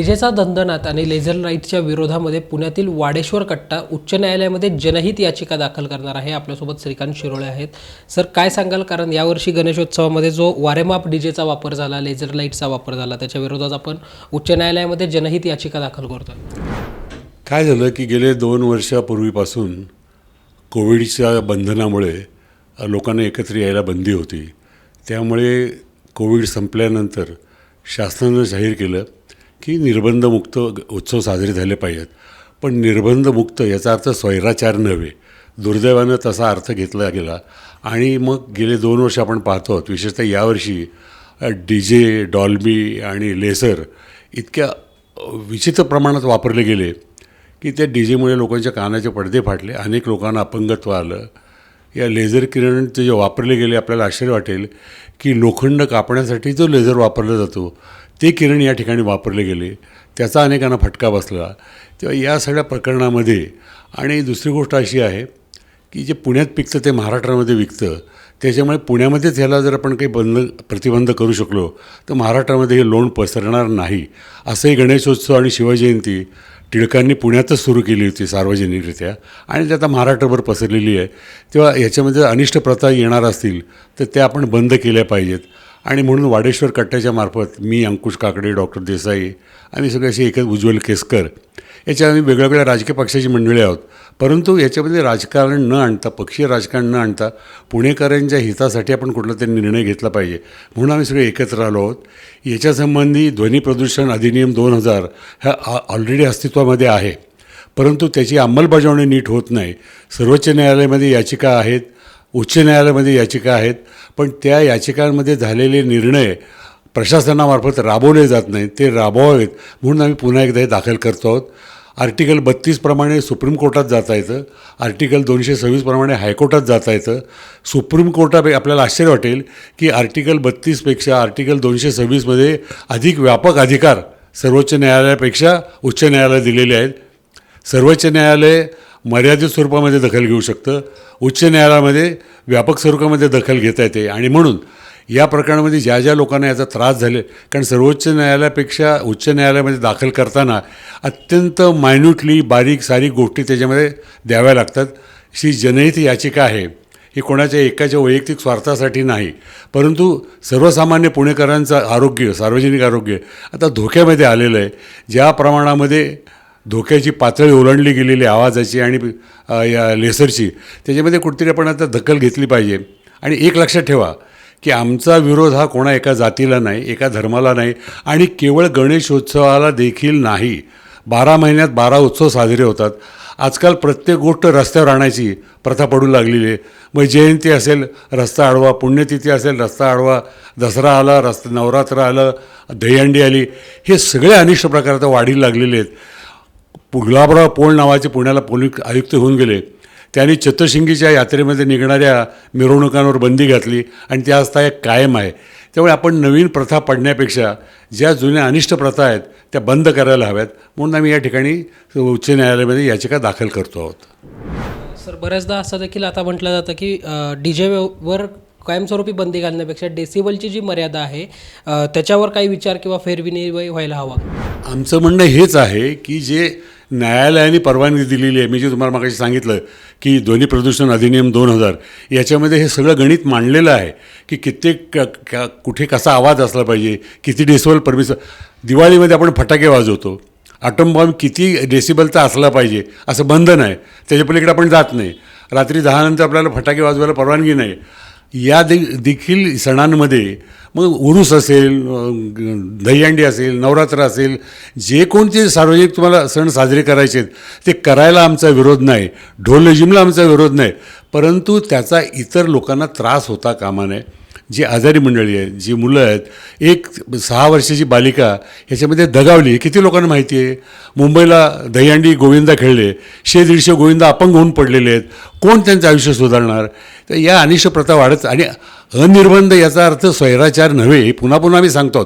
डीजेचा दणदणाट आणि लेझर लाईटच्या विरोधामध्ये पुण्यातील वाडेश्वर कट्टा उच्च न्यायालयामध्ये जनहित याचिका दाखल करणार आहे. आपल्यासोबत श्रीकांत शिरोळे आहेत. सर, काय सांगाल? कारण यावर्षी गणेशोत्सवामध्ये जो वारेमाप डीजेचा वापर झाला, लेझर लाईटचा वापर झाला, त्याच्या विरोधात आपण उच्च न्यायालयामध्ये जनहित याचिका दाखल करतोय. काय झालं की गेले 2 वर्षापूर्वीपासून कोविडच्या बंधनामुळे लोकांना एकत्र यायला बंदी होती. त्यामुळे कोविड संपल्यानंतर शासनानं जाहीर केलं की निर्बंधमुक्त उत्सव साजरे झाले पाहिजेत. पण निर्बंधमुक्त याचा अर्थ स्वैराचार नव्हे. दुर्दैवानं तसा अर्थ घेतला गेला आणि मग गेले 2 वर्ष आपण पाहतो आहोत, विशेषतः यावर्षी DJ, डॉल्बी आणि लेझर इतक्या विचित्र प्रमाणात वापरले गेले की त्या डीजेमुळे लोकांच्या कानाचे पडदे फाटले, अनेक लोकांना अपंगत्व आलं. या लेझर किरणचे जे वापरले गेले, आपल्याला आश्चर्य वाटेल की लोखंड कापण्यासाठी जो लेझर वापरला जातो ते किरण या ठिकाणी वापरले गेले, त्याचा अनेकांना फटका बसला. तेव्हा या सगळ्या प्रकरणामध्ये आणि दुसरी गोष्ट अशी आहे की जे पुण्यात पिकतं ते महाराष्ट्रामध्ये विकतं. त्याच्यामुळे पुण्यामध्येच ह्याला जर आपण काही प्रतिबंध करू शकलो तर महाराष्ट्रामध्ये हे लोण पसरणार नाही. असंही गणेशोत्सव आणि शिवजयंती टिळकांनी पुण्यातच सुरू केली होती सार्वजनिकरित्या आणि ते आता महाराष्ट्रभर पसरलेली आहे. तेव्हा ह्याच्यामध्ये अनिष्ट प्रथा येणार असतील तर त्या आपण बंद केल्या पाहिजेत. आणि म्हणून वाडेश्वर कट्ट्याच्या मार्फत मी, अंकुश काकडे, डॉक्टर देसाई, आम्ही सगळे असे एकच, उज्ज्वल केसकर, याच्या आम्ही वेगवेगळ्या राजकीय पक्षाची मंडळी आहोत. परंतु याच्यामध्ये राजकारण न आणता, पक्षीय राजकारण न आणता पुणेकरांच्या हितासाठी आपण कुठला तरी निर्णय घेतला पाहिजे म्हणून आम्ही सगळे एकत्र आलो आहोत. याच्यासंबंधी ध्वनी प्रदूषण अधिनियम 2000 हा ऑलरेडी अस्तित्वामध्ये आहे, परंतु त्याची अंमलबजावणी नीट होत नाही. सर्वोच्च न्यायालयामध्ये याचिका आहेत, उच्च न्यायालयामध्ये याचिका आहेत, पण त्या याचिकांमध्ये झालेले निर्णय प्रशासनामार्फत राबवले जात नाहीत. ते राबवावेत म्हणून आम्ही पुन्हा एकदा हे दाखल करतो आहोत. आर्टिकल 32 प्रमाणे सुप्रीम कोर्टात जाता येतं, आर्टिकल 226 प्रमाणे हायकोर्टात जाता येतं. सुप्रीम कोर्टात आपल्याला आश्चर्य वाटेल की आर्टिकल 32पेक्षा आर्टिकल 226मध्ये अधिक व्यापक अधिकार सर्वोच्च न्यायालयापेक्षा उच्च न्यायालयाला दिलेले आहेत. सर्वोच्च न्यायालय मर्यादित स्वरूपामध्ये दखल घेऊ शकतं, उच्च न्यायालयामध्ये व्यापक स्वरूपामध्ये दखल घेता येते. आणि म्हणून या प्रकरणामध्ये ज्या ज्या लोकांना याचा त्रास झाले, कारण सर्वोच्च न्यायालयापेक्षा उच्च न्यायालयामध्ये दाखल करताना अत्यंत मायन्यूटली बारीक सारीक गोष्टी त्याच्यामध्ये द्याव्या लागतात. अशी जनहित याचिका आहे ही कोणाच्या एकाच्या वैयक्तिक स्वार्थासाठी नाही, परंतु सर्वसामान्य पुणेकरांचं आरोग्य, सार्वजनिक आरोग्य आता धोक्यामध्ये आलेलं आहे. ज्या प्रमाणामध्ये धोक्याची पातळी ओलांडली गेलेली आवाजाची आणि या लेसरची, त्याच्यामध्ये कुठेतरी आपण आता दखल घेतली पाहिजे. आणि एक लक्षात ठेवा की आमचा विरोध हा कोणा एका जातीला नाही, एका धर्माला नाही आणि केवळ गणेशोत्सवाला देखील नाही. 12 महिन्यात 12 उत्सव साजरे होतात. आजकाल प्रत्येक गोष्ट रस्त्यावर आणायची प्रथा पडू लागलेली आहे. मग जयंती असेल रस्ता अडवा, पुण्यतिथी असेल रस्ता अडवा, दसरा आला, नवरात्र आलं, दहीहंडी आली, हे सगळे अनिष्ट प्रकार आता वाढीला लागलेले आहेत. गुलाबराव पोळ नावाचे पुण्याला पोलीस आयुक्त होऊन गेले. त्यांनी चतुर्शिंगीच्या यात्रेमध्ये निघणाऱ्या मिरवणुकांवर बंदी घातली आणि त्या आजता एक कायम आहे. त्यामुळे आपण नवीन प्रथा पडण्यापेक्षा ज्या जुन्या अनिष्ट प्रथा आहेत त्या बंद करायला हव्यात म्हणून आम्ही या ठिकाणी उच्च न्यायालयामध्ये याचिका दाखल करतो आहोत. सर, बऱ्याचदा असं देखील आता म्हटलं जातं की डीजेवर कायमस्वरूपी बंदी घालण्यापेक्षा डेसिबलची जी मर्यादा आहे त्याच्यावर काही विचार किंवा फेरविनिमय व्हायला हवा. आमचं म्हणणं हेच आहे की जे न्यायालयाने परवानगी दिलेली आहे, मी जे तुम्हाला मागाशी सांगितलं की ध्वनी प्रदूषण अधिनियम 2000 याच्यामध्ये हे सगळं गणित मांडलेलं आहे की कित्येक कुठे कसा आवाज असला पाहिजे, किती डेसिबल परमिशन. दिवाळीमध्ये आपण फटाके वाजवतो, ॲटम बॉम्ब किती डेसिबलचा असला पाहिजे असं बंधन आहे, त्याच्या पलीकडे आपण जात नाही. रात्री 10 नंतर आपल्याला फटाके वाजवायला परवानगी नाही. या देखील सणांमध्ये मग उरूस असेल, दहीहंडी असेल, नवरात्र असेल, जे कोणते सार्वजनिक तुम्हाला सण साजरे करायचे आहेत ते करायला आमचा विरोध नाही, ढोल लेझिमला आमचा विरोध नाही, परंतु त्याचा इतर लोकांना त्रास होता कामा नये. जी आजारी मंडळी आहेत, जी मुलं आहेत, एक 6 वर्षाची बालिका ह्याच्यामध्ये दगावली, किती लोकांना माहिती आहे. मुंबईला दहीहंडी गोविंदा खेळले, 100-150 गोविंदा अपंग होऊन पडलेले आहेत. कोण त्यांचं आयुष्य सुधारणार? तर या अनिष्ट प्रथा वाढत आणि अनिर्बंध याचा अर्थ स्वैराचार नव्हे. हे पुन्हा पुन्हा आम्ही सांगतो.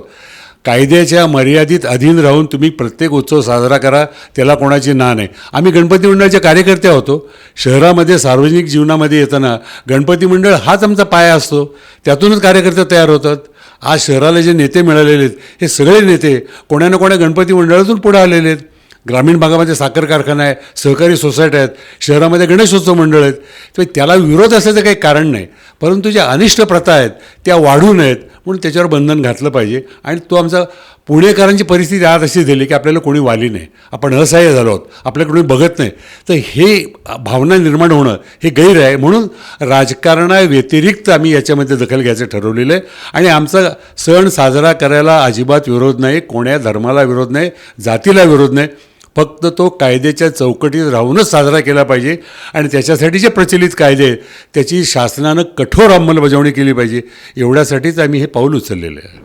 कायद्याच्या मर्यादित अधीन राहून तुम्ही प्रत्येक उत्सव साजरा करा, त्याला कोणाची ना नाही. आम्ही गणपती मंडळाचे कार्यकर्ते होतो. शहरामध्ये सार्वजनिक जीवनामध्ये येताना गणपती मंडळ हाच आमचा पाया असतो, त्यातूनच कार्यकर्ते तयार होतात. आज शहराला जे नेते मिळालेले आहेत हे सगळे नेते कोण्या ना कोण्या गणपती मंडळातून पुढे आलेले आहेत. ग्रामीण भागामध्ये साखर कारखाना आहे, सहकारी सोसायट्या आहेत, शहरामध्ये गणेशोत्सव मंडळ आहेत. तर त्याला विरोध असायचं काही कारण नाही, परंतु ज्या अनिष्ट प्रथा आहेत त्या वाढू नयेत म्हणून त्याच्यावर बंधन घातलं पाहिजे. आणि तो आमचा पुणेकरांची परिस्थिती आज अशी झाली की आपल्याला कोणी वाली नाही, आपण असहाय्य झालो आहोत, आपल्याकडे कोणी बघत नाही. तर हे भावना निर्माण होणं हे गैर आहे. म्हणून राजकारणाव्यतिरिक्त आम्ही याच्यामध्ये दखल घ्यायचं ठरवलेलं आहे. आणि आमचा सण साजरा करायला अजिबात विरोध नाही, कोण्या धर्माला विरोध नाही, जातीला विरोध नाही. फक्त तो कायद्याच्या चौकटीत राहूनच साजरा केला पाहिजे. आणि त्याच्यासाठी जे प्रचलित कायदे आहेत त्याची शासनानं कठोर अंमलबजावणी केली पाहिजे. एवढ्यासाठीच आम्ही हे पाऊल उचललेलं आहे.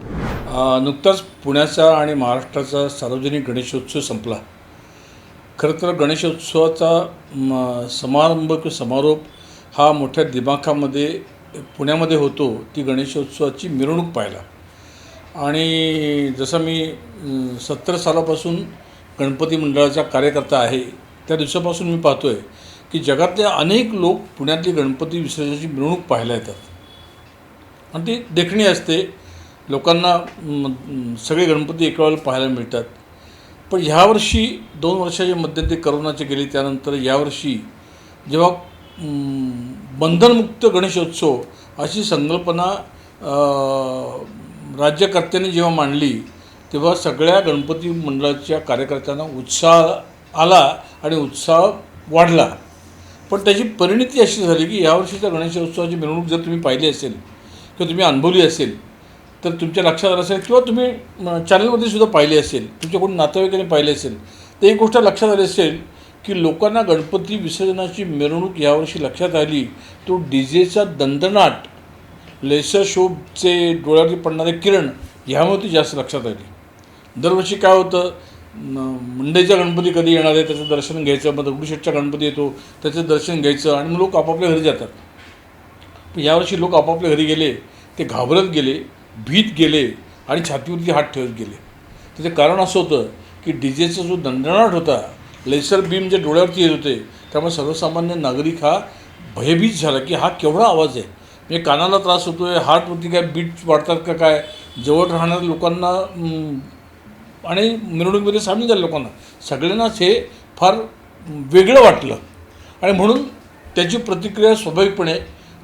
नुकताच पुण्याचा आणि महाराष्ट्राचा सार्वजनिक गणेशोत्सव संपला. खरं तर गणेशोत्सवाचा समारंभ किंवा समारोप हा मोठ्या दिमाखामध्ये पुण्यामध्ये होतो ती गणेशोत्सवाची मिरवणूक पाहिला. आणि जसं मी 70 सालापासून गणपती मंडळाचा कार्यकर्ता आहे त्या दिवसापासून मी पाहतो आहे की जगातले अनेक लोक पुण्यातली गणपती विसर्जनाची मिरवणूक पाहायला येतात आणि ती देखणी असते. लोकांना सगळे गणपती एका वेळेला पाहायला मिळतात. पण ह्यावर्षी 2 वर्षाच्या मध्यंतरी करोनाचे गेले, त्यानंतर यावर्षी जेव्हा बंधनमुक्त गणेशोत्सव अशी संकल्पना राज्यकर्त्यांनी जेव्हा मांडली तेव्हा सगळ्या गणपती मंडळाच्या कार्यकर्त्यांना उत्साह आला आणि उत्साह वाढला. पण त्याची परिणती अशी झाली की यावर्षीच्या गणेशोत्सवाची मिरवणूक जर तुम्ही पाहिली असेल किंवा तुम्ही अनुभवली असेल तर तुमच्या लक्षात आलं असेल किंवा तुम्ही चॅनलमध्ये सुद्धा पाहिली असेल, तुमच्या कोणी नातेवाईकांनी पाहिली असेल तर एक गोष्ट लक्षात आली असेल की लोकांना गणपती विसर्जनाची मिरवणूक यावर्षी लक्षात आली तो डीजेचा दणदणाट, लेसर शोचे डोळ्यावरती पडणारे किरण ह्यामुळे ती जास्त लक्षात आली. दरवर्षी काय होतं, मुंडेचा गणपती कधी येणार आहे त्याचं दर्शन घ्यायचं, मग दगडूशेठचा गणपती येतो त्याचं दर्शन घ्यायचं आणि मग लोक आपापल्या घरी जातात. पण यावर्षी लोक आपापल्या घरी गेले, ते घाबरत गेले, भीत गेले आणि छातीवरती हात ठेवत गेले. त्याचं कारण असं होतं की डीजेचा जो दणदणाट होता, लेसर बीम जे डोळ्यावरती येत होते, त्यामुळे सर्वसामान्य नागरिक हा भयभीत झाला की हा केवढा आवाज आहे, म्हणजे कानाला त्रास होतो आहे, हार्टवरती काय बीट वाढतात का काय, जवळ राहणाऱ्या लोकांना आणि मिरवणुकीमध्ये सामील झाल्या लोकांना सगळ्यांनाच हे फार वेगळं वाटलं. आणि म्हणून त्याची प्रतिक्रिया स्वाभाविकपणे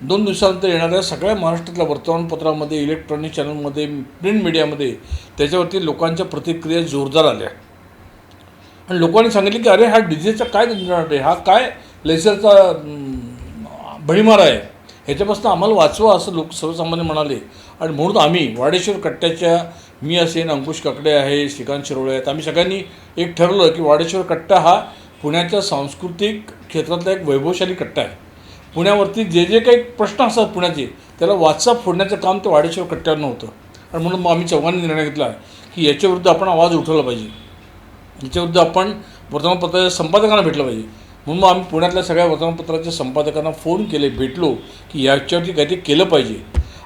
2 दिवसानंतर येणाऱ्या सगळ्या महाराष्ट्रातल्या वर्तमानपत्रामध्ये, इलेक्ट्रॉनिक चॅनलमध्ये, प्रिंट मीडियामध्ये त्याच्यावरती लोकांच्या प्रतिक्रिया जोरदार आल्या. आणि लोकांनी सांगितले की अरे हा डीजेचा काय दणदणाट आहे, हा काय लेसरचा भडीमार आहे, ह्याच्यापासून आम्हाला वाचवा असं लोक सर्वसामान्य म्हणाले. आणि म्हणून आम्ही वाडेश्वर कट्ट्याच्या, मी असेन, अंकुश काकडे आहे, श्रीकांत शिरोळे आहेत, आम्ही सगळ्यांनी एक ठरवलं की वाडेश्वर कट्टा हा पुण्याच्या सांस्कृतिक क्षेत्रातला एक वैभवशाली कट्टा आहे. पुण्यावरती जे जे काही प्रश्न असतात पुण्याचे त्याला वाचा फोडण्याचं काम ते वाडेश्वर कट्ट्यावर नव्हतं. आणि म्हणून मग आम्ही चौघांनी निर्णय घेतला की याच्याविरुद्ध आपण आवाज उठवला पाहिजे, याच्याविरुद्ध आपण वर्तमानपत्राच्या संपादकांना भेटलं पाहिजे. म्हणून मग आम्ही पुण्यातल्या सगळ्या वर्तमानपत्राच्या संपादकांना फोन केले, भेटलो की याच्यावरती काहीतरी केलं पाहिजे.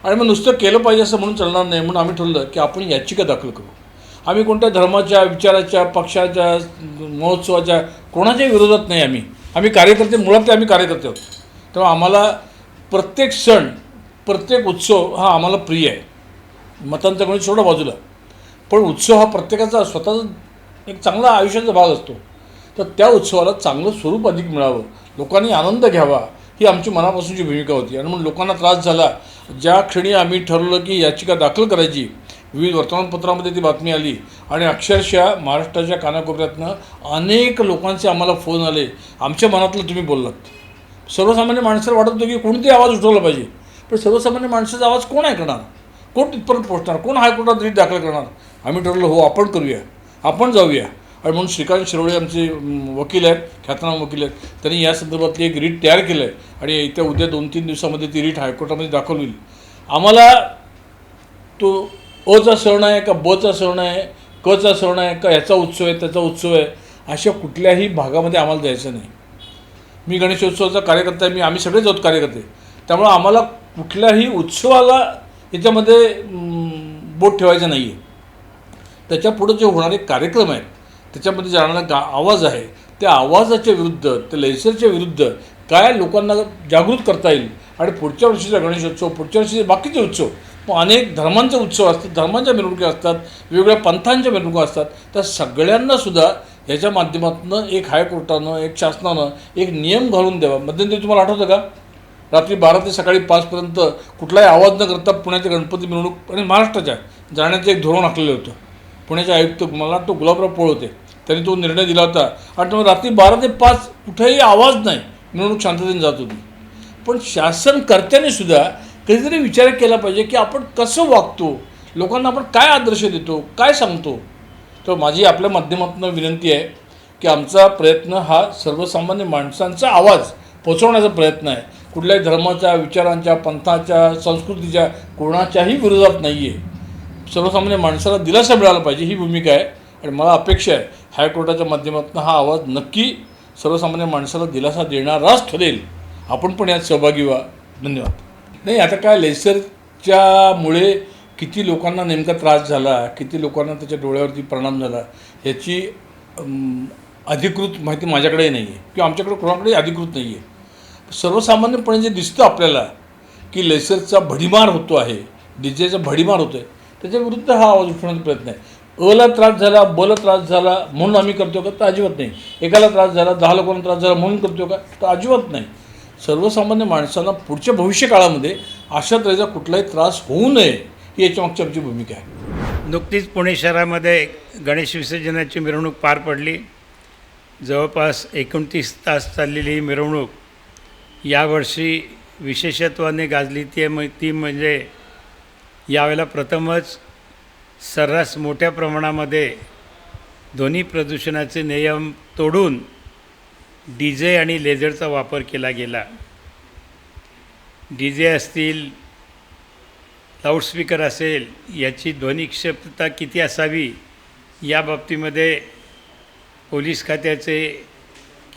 आणि मग नुसतं केलं पाहिजे असं म्हणून चालणार नाही, म्हणून आम्ही ठरवलं की आपण याचिका दाखल करू. आम्ही कोणत्या धर्माच्या, विचाराच्या, पक्षाच्या, महोत्सवाच्या कोणाच्याही विरोधात नाही. आम्ही कार्यकर्ते, मुळात आम्ही कार्यकर्ते आहोत. तेव्हा आम्हाला प्रत्येक सण, प्रत्येक उत्सव हा आम्हाला प्रिय आहे. मतांचा गणित सोडा बाजूला, पण उत्सव हा प्रत्येकाचा स्वतःचा एक चांगला आयुष्याचा भाग असतो. तर त्या उत्सवाला चांगलं स्वरूप अधिक मिळावं, लोकांनी आनंद घ्यावा ही आमची मनापासूनची भूमिका होती. आणि म्हणून लोकांना त्रास झाला. ज्या क्षणी आम्ही ठरवलं की याचिका दाखल करायची, विविध वर्तमानपत्रामध्ये ती बातमी आली आणि अक्षरशः महाराष्ट्राच्या कानाकोपऱ्यातनं अनेक लोकांचे आम्हाला फोन आले, आमच्या मनातलं तुम्ही बोललात. सर्वसामान्य माणसाला वाटत होतं की कोणते आवाज उठवला पाहिजे, पण सर्वसामान्य माणसाचा आवाज कोण ऐकणार, कोण तिथपर्यंत पोहोचणार, कोण हायकोर्टात रीट दाखल करणार. आम्ही ठरवलं हो आपण करूया, आपण जाऊया. आणि म्हणून श्रीकांत शिरोळे आमचे वकील आहेत, ख्यातनाम वकील आहेत, त्यांनी या संदर्भातली एक रीट तयार केलं आहे आणि येत्या उद्या 2-3 दिवसामध्ये ती रीट हायकोर्टामध्ये दाखल होईल. आम्हाला तो अचा सण आहे का बचा सण आहे, कचा सण आहे का याचा उत्सव आहे त्याचा उत्सव आहे अशा कुठल्याही भागामध्ये आम्हाला जायचं नाही. मी गणेशोत्सवाचा कार्यकर्ता आहे, आम्ही सगळेच आहोत कार्यकर्ते. त्यामुळं आम्हाला कुठल्याही उत्सवाला याच्यामध्ये बोट ठेवायचं नाही आहे. त्याच्यापुढं जे होणारे कार्यक्रम आहेत त्याच्यामध्ये जाणारा आवाज आहे त्या आवाजाच्या विरुद्ध, त्या लेसरच्या विरुद्ध काय लोकांना जागृत करता येईल आणि पुढच्या वर्षीचा गणेशोत्सव, पुढच्या वर्षीचे बाकीचे उत्सव, मग अनेक धर्मांचे उत्सव असतात, धर्मांच्या मिरवणुका असतात, वेगवेगळ्या पंथांच्या मिरवणुका असतात. त्या सगळ्यांनासुद्धा ह्याच्या माध्यमातून एक हायकोर्टानं, एक शासनानं एक नियम घालून द्यावा. मध्यंतरी तुम्हाला आठवतं का, रात्री 12 ते सकाळी 5पर्यंत कुठलाही आवाज न करता पुण्याच्या गणपती मिरवणूक आणि महाराष्ट्राच्या जाण्याचं एक धोरण आखलेलं होतं. पुण्याचे आयुक्त मला वाटतं गुलाबराव पोळ होते, त्यांनी तो निर्णय दिला होता. आणि मग रात्री 12 ते 5 कुठेही आवाज नाही, मिरवणूक शांततेने जात होती. पण शासनकर्त्यांनी सुद्धा कधीतरी विचार केला पाहिजे की आपण कसं वागतो, लोकांना आपण काय आदर्श देतो, काय सांगतो. तर माझी आपल्या माध्यमातून विनंती आहे की आमचा प्रयत्न हा सर्वसामान्य माणसांचा आवाज पोचवण्याचा प्रयत्न आहे. कुठल्याही धर्माच्या, विचारांच्या, पंथाच्या, संस्कृतीच्या कोणाच्याही विरोधात नाही आहे. सर्वसामान्य माणसाला दिलासा मिळाला पाहिजे ही भूमिका आहे. आणि मला अपेक्षा आहे हायकोर्टाच्या माध्यमातून हा आवाज नक्की सर्वसामान्य माणसाला दिलासा देणाराच ठरेल. आपण पण यात सहभागी व्हा. धन्यवाद. नाही, आता काय लेसरच्यामुळे किती लोकांना नेमका त्रास झाला, किती लोकांना त्याच्या डोळ्यावरती परिणाम झाला ह्याची अधिकृत माहिती माझ्याकडे नाही आहे किंवा आमच्याकडे कोणाकडे अधिकृत नाही आहे. सर्वसामान्यपणे जे दिसतं आपल्याला की लेसरचा भडीमार होतो आहे, डीजेचा भडीमार होतो आहे, त्याच्याविरुद्ध हा आवाज उठवण्याचा प्रयत्न आहे. अला त्रास झाला, बला त्रास झाला म्हणून आम्ही करतो का, तर अजिबात नाही. एकाला त्रास झाला, 10 लोकांना त्रास झाला म्हणून करतो का, तर अजिबात नाही. सर्वसामान्य माणसांना पुढच्या भविष्यकाळामध्ये अशा तऱ्हेचा कुठलाही त्रास होऊ नये ही याच्यामागची आमची भूमिका आहे. नुकतीच पुणे शहरामध्ये गणेश विसर्जनाची मिरवणूक पार पडली. जवळपास 29 तास चाललेली ही मिरवणूक यावर्षी विशेषत्वाने गाजली. ती म्हणजे यावेळेला प्रथमच सर्रास मोठ्या प्रमाणामध्ये ध्वनी प्रदूषणाचे नियम तोडून DJ आणि लेझरचा वापर केला गेला. DJ असतील, लाऊडस्पीकर असेल, याची ध्वनी क्षमता किती असावी या बाबतीमध्ये पोलीस खात्याचे,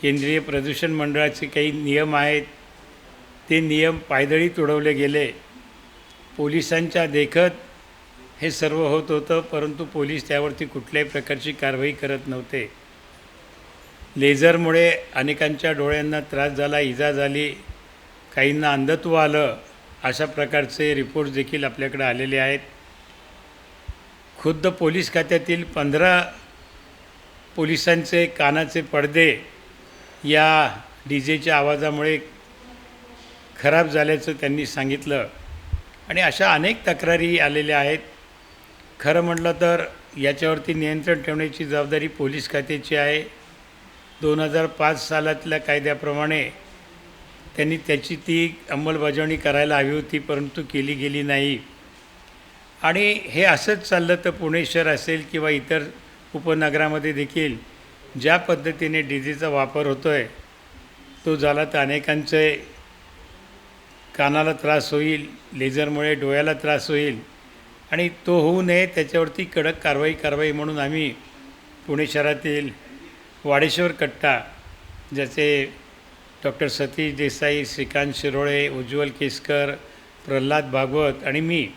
केंद्रीय प्रदूषण मंडळाचे काही नियम आहेत, ते नियम पायदळी तुडवले गेले. पोलिसांच्या देखत हे सर्व होत होतं, परंतु पोलीस त्यावरती कुठल्याही प्रकारची कारवाई करत नव्हते. लेझरमुळे अनेकांच्या डोळ्यांना त्रास झाला, इजा झाली, काहींना अंधत्व आलं, अशा प्रकारचे रिपोर्ट्स देखील आपल्याकडे आलेले आहेत. खुद्द पोलीस खात्यातील 15 पोलिसांचे कानाचे पडदे या DJच्या आवाजामुळे खराब झाल्याचं त्यांनी सांगितलं. आणि अशा अनेक तक्रारी आलेल्या आहेत. खरं म्हटलं तर याच्यावरती नियंत्रण ठेवण्याची जबाबदारी पोलीस खात्याची आहे. 2005 सालातल्या कायद्याप्रमाणे त्यांनी त्याची ती अंमलबजावणी करायला हवी होती, परंतु केली गेली नाही. आणि हे असंच चाललं तर पुणे शहर असेल किंवा इतर उपनगरामध्ये देखील ज्या पद्धतीने DJचा वापर होतो आहे तो झाला तर अनेकांचे कानाला त्रास होईल, लेझरमुळे डोळ्याला त्रास होईल. आणि तो होऊ नये त्याच्यावरती कडक कारवाई म्हणून आम्ही पुणे शहरातील वाडेश्वर कट्टा, ज्याचे डॉक्टर सतीश देसाई, श्रीकांत शिरोळे, उज्ज्वल केसकर, प्रल्हाद भागवत आणि मी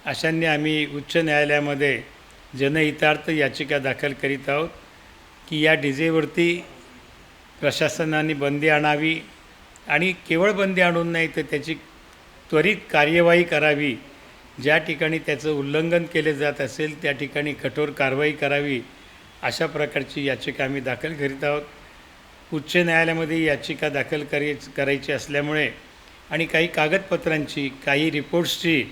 अशांनी आम्ही उच्च न्यायालयामध्ये जनहितार्थ याचिका दाखल करीत आहोत की या DJवरती प्रशासनाने बंदी आणावी आणि केवळ बंदी आणून नाही तर त्याची त्वरित कार्यवाही करावी. ज्या ठिकाणी त्याचं उल्लंघन केले जात असेल त्या ठिकाणी कठोर कारवाई करावी, अशा प्रकारची याचिका आम्ही दाखल करीत आहोत. उच्च न्यायालयामध्ये याचिका दाखल करायची असल्यामुळे आणि काही कागदपत्रांची, काही रिपोर्ट्सची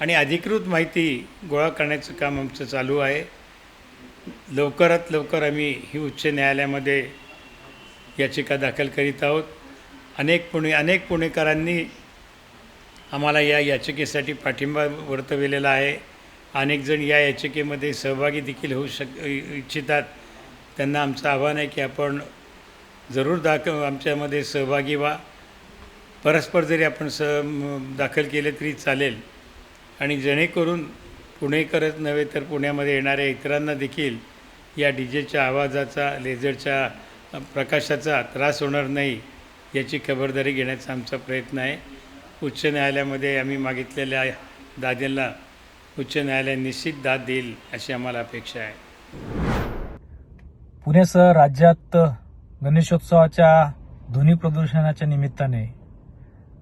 आणि अधिकृत माहिती गोळा करण्याचं काम आमचं चालू आहे. लवकरात लवकर आम्ही ही उच्च न्यायालयामध्ये याचिका दाखल करीत आहोत. अनेक पुणेकरांनी आम्हाला या याचिकेसाठी पाठिंबा वर्तविलेला आहे. अनेक जण या याचिकेमध्ये सहभागी देखील होऊ इच्छितात. त्यांना आमचं आव्हान आहे की आपण जरूर आमच्यामध्ये सहभागी व्हा. परस्पर जरी आपण दाखल केले तरी चालेल. आणि जेणेकरून पुणेकरच नव्हे तर पुण्यामध्ये येणाऱ्या इतरांना देखील या DJच्या आवाजाचा, लेझरच्या प्रकाशाचा त्रास होणार नाही याची खबरदारी घेण्याचा आमचा प्रयत्न आहे. उच्च न्यायालयामध्ये आम्ही मागितलेल्या दादेला उच्च न्यायालय निश्चित दाद देईल अशी आम्हाला अपेक्षा आहे. पुणेसह राज्यात गणेशोत्सवाच्या ध्वनी प्रदूषणाच्या निमित्ताने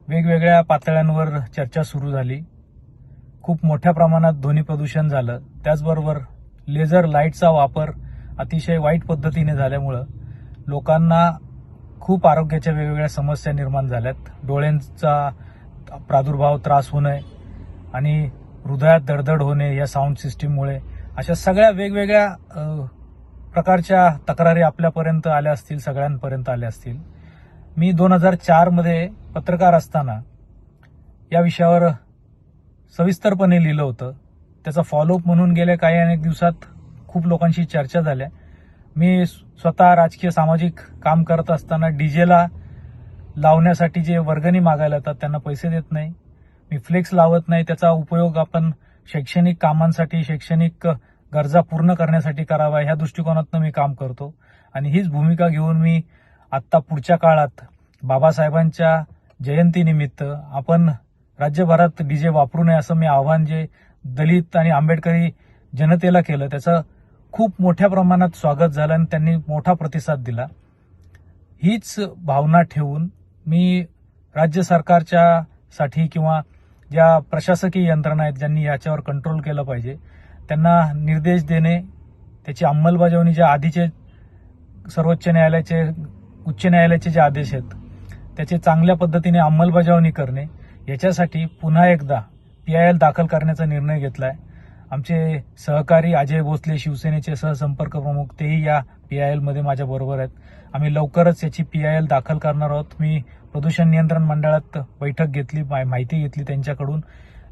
वेगवेगळ्या पातळ्यांवर चर्चा सुरू झाली. खूप मोठ्या प्रमाणात ध्वनी प्रदूषण झालं. त्याचबरोबर लेझर लाईटचा वापर अतिशय वाईट पद्धतीने झाल्यामुळं लोकांना खूप आरोग्याच्या वेगवेगळ्या समस्या निर्माण झाल्यात. डोळ्यांचा प्रादुर्भाव, त्रास होणे आणि हृदयात दडदड होणे या साऊंड सिस्टीममुळे, अशा सगळ्या वेगवेगळ्या प्रकारच्या तक्रारी आपल्यापर्यंत आल्या असतील, सगळ्यांपर्यंत आल्या असतील. मी 2004 मध्ये पत्रकार असताना या विषयावर सविस्तरपणे लिहिलं होतं. त्याचा फॉलोअप म्हणून गेल्या काही अनेक दिवसात खूप लोकांशी चर्चा झाल्या. मी स्वतः राजकीय सामाजिक काम करत असताना डीजेला लावण्यासाठी जे वर्गणी मागायला येतात त्यांना पैसे देत नाही. मी फ्लेक्स लावत नाही. त्याचा उपयोग आपण शैक्षणिक कामांसाठी, शैक्षणिक गरजा पूर्ण करण्यासाठी करावा, ह्या दृष्टिकोनातून मी काम करतो. आणि हीच भूमिका घेऊन मी आत्ता पुढच्या काळात बाबासाहेबांच्या जयंतीनिमित्त आपण राज्यभरात डीजे वापरू नये असं मी आव्हान जे दलित आणि आंबेडकरी जनतेला केलं, त्याचं खूप मोठ्या प्रमाणात स्वागत झालं आणि त्यांनी मोठा प्रतिसाद दिला. हीच भावना ठेवून मी राज्य सरकारच्या साठी किंवा ज्या प्रशासकीय यंत्रणा आहेत ज्यांनी याच्यावर कंट्रोल केलं पाहिजे त्यांना निर्देश देणे, त्याची अंमलबजावणी, ज्या आधीचे सर्वोच्च न्यायालयाचे, उच्च न्यायालयाचे जे आदेश आहेत त्याची चांगल्या पद्धतीने अंमलबजावणी करणे, याच्यासाठी पुन्हा एकदा PIL दाखल करण्याचा निर्णय घेतलाय. आमचे सहकारी अजय भोसले, शिवसेनेचे सहसंपर्क प्रमुख, तेही या PIL मध्ये माझ्या बरोबर आहेत. आम्ही लवकरच याची PIL दाखल करणार आहोत. मी प्रदूषण नियंत्रण मंडळात बैठक घेतली, माहिती घेतली त्यांच्याकडून.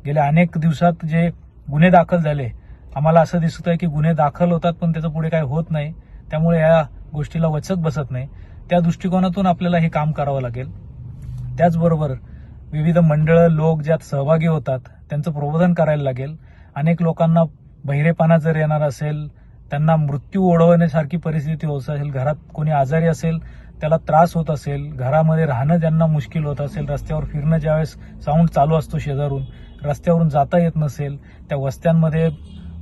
गेल्या अनेक दिवसात जे गुन्हे दाखल झाले, आम्हाला असं दिसत आहे की गुन्हे दाखल होतात पण त्याचं पुढे काही होत नाही, त्यामुळे या गोष्टीला वचक बसत नाही. त्या दृष्टिकोनातून आपल्याला हे काम करावं लागेल. त्याचबरोबर विविध मंडळं, लोक ज्यात सहभागी होतात त्यांचं प्रबोधन करायला लागेल. अनेक लोकांना बहिरेपणा जर येणार असेल, त्यांना मृत्यू ओढवण्यासारखी परिस्थिती होत असेल, घरात कोणी आजारी असेल, त्याला त्रास होत असेल, घरामध्ये राहणं ज्यांना मुश्किल होत असेल, रस्त्यावर फिरणं ज्यावेळेस साऊंड चालू असतो शेजारून, रस्त्यावरून जाता येत नसेल, त्या वस्त्यांमध्ये,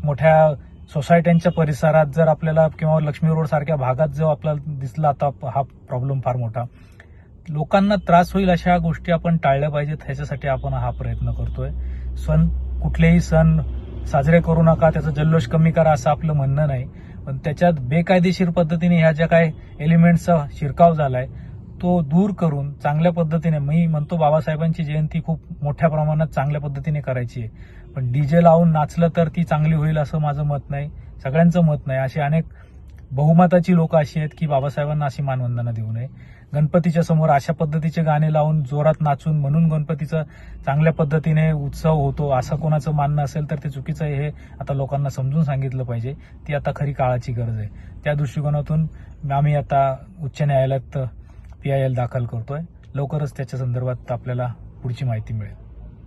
मोठ्या सोसायट्यांच्या परिसरात जर आपल्याला किंवा लक्ष्मी रोड सारख्या भागात जो आपल्याला दिसला आता हा प्रॉब्लेम फार मोठा, लोकांना त्रास होईल अशा गोष्टी आपण टाळल्या पाहिजेत. ह्याच्यासाठी आपण हा प्रयत्न करतोय. कुठलेही सण साजरे करू नका, त्याचा जल्लोष कमी करा असं आपलं म्हणणं नाही, पण त्याच्यात बेकायदेशीर पद्धतीने ह्या ज्या काही एलिमेंट्सचा शिरकाव झालाय तो दूर करून चांगल्या पद्धतीने, मी म्हणतो बाबासाहेबांची जयंती खूप मोठ्या प्रमाणात चांगल्या पद्धतीने करायची आहे, पण डीजे लावून नाचलं तर ती चांगली होईल असं माझं मत नाही, सगळ्यांचं मत नाही. अशी अनेक बहुमताची लोक अशी आहेत की बाबासाहेबांना अशी मानवंदना देऊ नये. गणपतीच्या समोर अशा पद्धतीचे गाणे लावून जोरात नाचून म्हणून गणपतीचा चांगल्या पद्धतीने उत्सव होतो असं कोणाचं मानणं असेल तर ते चुकीचं आहे, हे आता लोकांना समजून सांगितलं पाहिजे. ती आता खरी काळाची गरज आहे. त्या दृष्टिकोनातून आम्ही आता उच्च न्यायालयात PIL दाखल करतोय. लवकरच त्याच्या संदर्भात आपल्याला पुढची माहिती मिळेल.